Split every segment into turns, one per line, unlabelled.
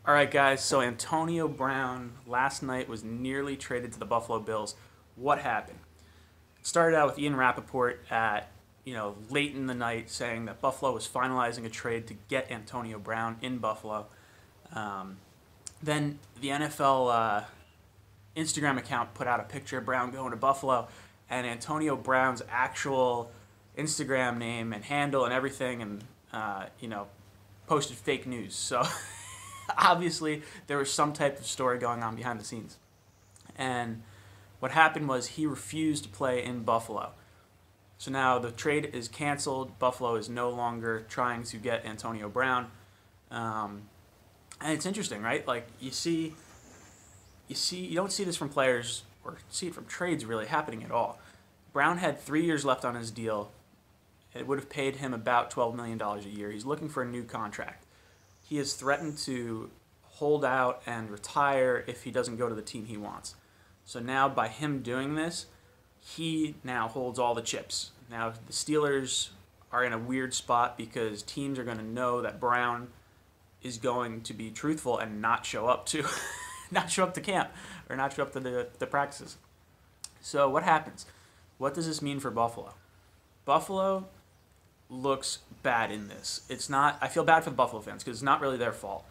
All right, guys. So Antonio Brown last night was nearly traded to the Buffalo Bills. What happened? It started out with Ian Rappaport at late in the night saying that Buffalo was finalizing a trade to get Antonio Brown in Buffalo. Um, then the NFL Instagram account put out a picture of Brown going to Buffalo, and Antonio Brown's actual Instagram name and handle and everything, and posted fake news. So obviously there was some type of story going on behind the scenes. And what happened was he refused to play in Buffalo. So now the trade is canceled. Buffalo is no longer trying to get Antonio Brown. And it's interesting, right? Like you don't see this from players or see it from trades really happening at all. Brown had 3 years left on his deal. It would have paid him about $12 million a year. He's looking for a new contract. He has threatened to hold out and retire if he doesn't go to the team he wants. So now by him doing this, he now holds all the chips. Now the Steelers are in a weird spot because teams are going to know that Brown is going to be truthful and not show up to not show up to camp or not show up to the practices. So what happens? What does this mean for Buffalo? Buffalo looks bad in this. It's not. I feel bad for the Buffalo fans because it's not really their fault.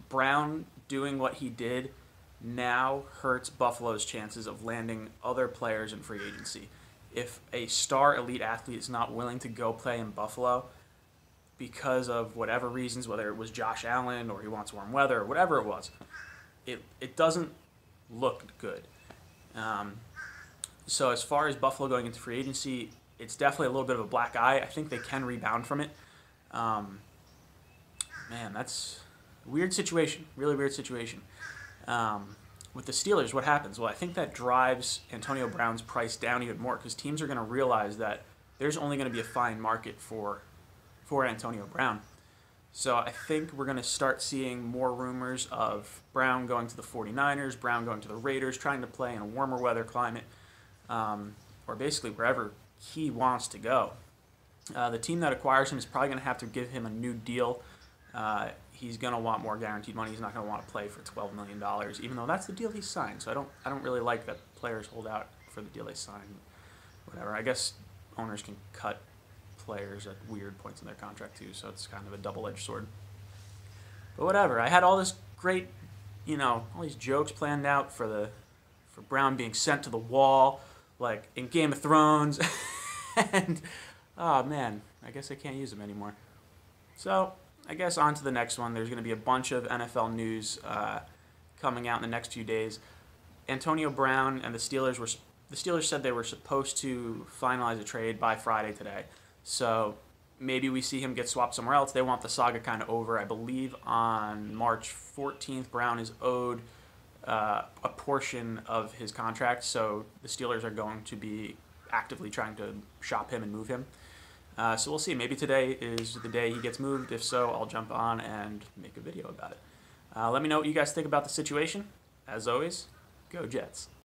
Brown doing what he did now hurts Buffalo's chances of landing other players in free agency. If a star elite athlete is not willing to go play in Buffalo because of whatever reasons, whether it was Josh Allen or he wants warm weather or whatever it was, it doesn't look good. So as far as Buffalo going into free agency, it's definitely a little bit of a black eye. I think they can rebound from it. Man, that's a weird situation. Really weird situation. With the Steelers, what happens? Well, I think that drives Antonio Brown's price down even more because teams are going to realize that there's only going to be a fine market for Antonio Brown. So I think we're going to start seeing more rumors of Brown going to the 49ers, Brown going to the Raiders, trying to play in a warmer weather climate, or basically wherever he wants to go. The team that acquires him is probably going to have to give him a new deal. He's going to want more guaranteed money. He's not going to want to play for $12 million, even though that's the deal he signed. So I don't really like that players hold out for the deal they sign. Whatever. I guess owners can cut players at weird points in their contract too, so it's kind of a double-edged sword. But whatever. I had all this great, all these jokes planned out for Brown being sent to the wall, like in Game of Thrones, and oh man, I guess I can't use them anymore. So I guess on to the next one. There's going to be a bunch of NFL news coming out in the next few days. Antonio Brown and the Steelers said they were supposed to finalize a trade by Friday today. So maybe we see him get swapped somewhere else. They want the saga kind of over. I believe on March 14th, Brown is owed a portion of his contract. So the Steelers are going to be actively trying to shop him and move him. So we'll see. Maybe today is the day he gets moved. If so, I'll jump on and make a video about it. Let me know what you guys think about the situation. As always, go Jets.